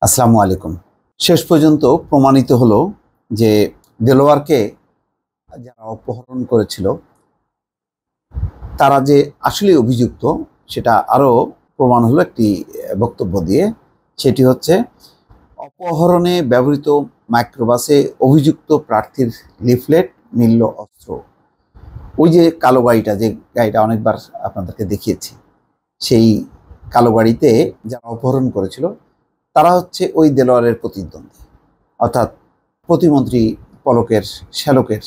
আসসালামু আলাইকুম। শেষ পর্যন্ত প্রমাণিত হলো যে দেলোয়ারকে যারা অপহরণ করেছিল তারা যে আসলে অভিযুক্ত সেটা আরও প্রমাণ হলো একটি বক্তব্য দিয়ে। সেটি হচ্ছে অপহরণে ব্যবহৃত মাইক্রোবাসে অভিযুক্ত প্রার্থীর লিফলেট মিলল অস্ত্র। ওই যে কালো গাড়িটা, যে গাড়িটা অনেকবার আপনাদেরকে দেখিয়েছি, সেই কালো গাড়িতে যারা অপহরণ করেছিল তারা হচ্ছে ওই দেলোয়ারের প্রতিদ্বন্দ্বী, অর্থাৎ প্রতিমন্ত্রী পলকের শ্যালকের।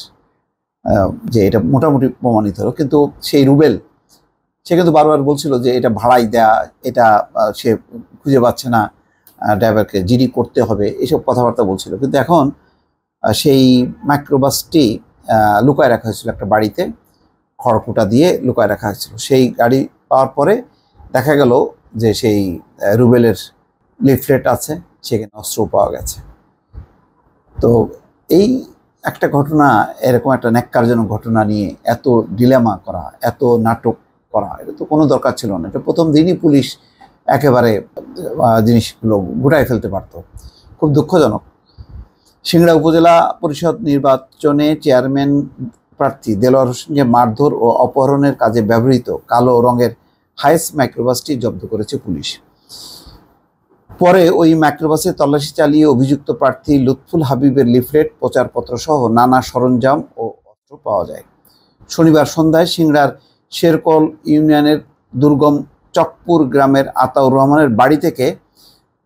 যে এটা মোটামুটি প্রমাণিত হলো, কিন্তু সেই রুবেল সে কিন্তু বারবার বলছিল যে এটা ভাড়াই দেয়া, এটা সে খুঁজে পাচ্ছে না, ড্রাইভারকে জিডি করতে হবে, এসব কথাবার্তা বলছিল। কিন্তু এখন সেই মাইক্রোবাসটি লুকায় রাখা হয়েছিল একটা বাড়িতে, খড়কুটা দিয়ে লুকায় রাখা হয়েছিল। সেই গাড়ি পাওয়ার পরে দেখা গেল যে সেই রুবেলের লিফলেট আছে, সেখানে অস্ত্র পাওয়া গেছে। তো এই একটা ঘটনা, এরকম একটা ন্যাক্কারজনক ঘটনা নিয়ে এত ডিলেমা করা, এত নাটক করা, এটা তো কোনো দরকার ছিল না। এটা প্রথম দিনই পুলিশ একেবারে জিনিসগুলো গুটায় ফেলতে পারত। খুব দুঃখজনক। সিংড়া উপজেলা পরিষদ নির্বাচনে চেয়ারম্যান প্রার্থী দেলোয়ার হোসেনকে মারধর ও অপহরণের কাজে ব্যবহৃত কালো রঙের হাইস মাইক্রোবাসটি জব্দ করেছে পুলিশ। পরে ওই মাইক্রোবাসে তল্লাশি চালিয়ে অভিযুক্ত প্রার্থী লুৎফুল হাবিবের লিফলেট, প্রচারপত্র সহ নানা সরঞ্জাম ও অস্ত্র পাওয়া যায়। শনিবার সন্ধ্যায় সিংড়ার শেরকল ইউনিয়নের দুর্গম চকপুর গ্রামের আতাউর রহমানের বাড়ি থেকে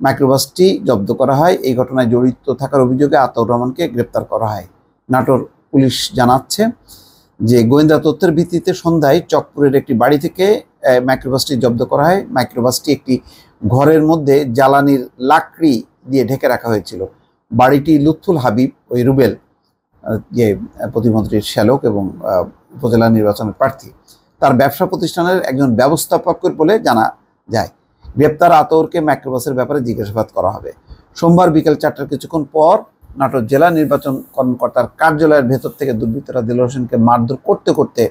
মাইক্রোবাসটি জব্দ করা হয়। এই ঘটনায় জড়িত থাকার অভিযোগে আতাউর রহমানকে গ্রেপ্তার করা হয়। নাটোর পুলিশ জানাচ্ছে যে গোয়েন্দা তথ্যের ভিত্তিতে সন্ধ্যায় চকপুরের একটি বাড়ি থেকে মাইক্রোবাসটি জব্দ করা হয়। মাইক্রোবাসটি একটি ঘরের মধ্যে জ্বালানির লাকড়ি দিয়ে ঢেকে রাখা হয়েছিল। বাড়িটি লুৎফুল হাবিব, ওই রুবেল যে প্রতিমন্ত্রীর শ্যালক এবং উপজেলা নির্বাচনের প্রার্থী, তার ব্যবসা প্রতিষ্ঠানের একজন ব্যবস্থাপকের বলে জানা যায়। গ্রেপ্তার আতৌরকে মাইক্রোবাসের ব্যাপারে জিজ্ঞাসাবাদ করা হবে। সোমবার বিকেল 4টার কিছুক্ষণ পর নাটোর জেলা নির্বাচন কর্মকর্তার কার্যালয়ের ভেতর থেকে দুর্বৃত্তরা দেলোয়ার হোসেনকে মারধর করতে করতে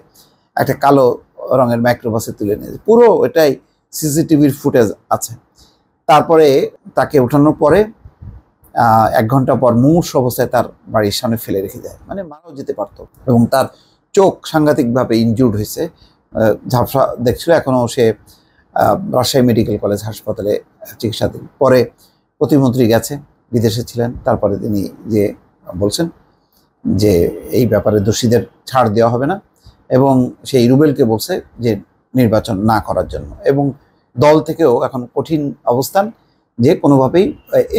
একটা কালো রঙের মাইক্রোবাসে তুলে নিয়েছে। পুরো এটাই সিসিটিভির ফুটেজ আছে। তারপরে তাকে ওঠানোর পরে 1 ঘন্টা পর মুমূর্ষ অবস্থায় তার বাড়ির সামনে ফেলে রেখে যায়। মানে মারাও যেতে পারত। এবং তার চোখ সাংঘাতিকভাবে ইনজুর্ড হয়েছে, ঝাপসা দেখছিল। এখনও সে রাজশাহী মেডিকেল কলেজ হাসপাতালে চিকিৎসাধীন। পরে প্রতিমন্ত্রী গেছে, বিদেশে ছিলেন, তারপরে তিনি যে বলছেন যে এই ব্যাপারে দোষীদের ছাড় দেওয়া হবে না, এবং সেই রুবেলকে বলছে যে নির্বাচন না করার জন্য। এবং দল থেকেও এখন কঠিন অবস্থান যে কোনোভাবেই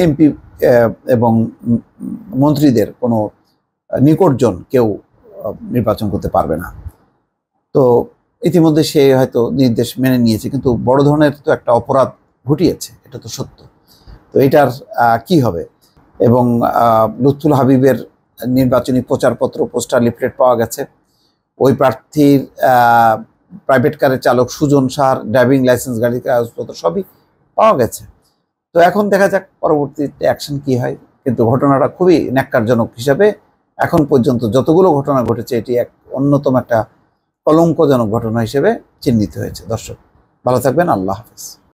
এমপি এবং মন্ত্রীদের কোনো নিকটজন কেউ নির্বাচন করতে পারবে না। তো ইতিমধ্যে সে হয়তো নির্দেশ মেনে নিয়েছে, কিন্তু বড় ধরনের তো একটা অপরাধ ঘটিয়েছে, এটা তো সত্য। তো এটার কি হবে? এবং লুৎফুল হাবিবের নির্বাচনী প্রচারপত্র, পোস্টার, লিফলেট পাওয়া গেছে। ওই প্রার্থীর প্রাইভেট কারের চালক সুজন শাহর ড্রাইভিং লাইসেন্স, গাড়ির কাগজপত্র সবই পাওয়া গেছে। তো এখন দেখা যাক পরবর্তীতে অ্যাকশন কি হয়। কিন্তু ঘটনাটা খুবই ন্যাক্কারজনক হিসাবে এখন পর্যন্ত যতগুলো ঘটনা ঘটেছে এটি এক অন্যতম একটা কলঙ্কজনক ঘটনা হিসেবে চিহ্নিত হয়েছে। দর্শক ভালো থাকবেন, আল্লাহ হাফেজ।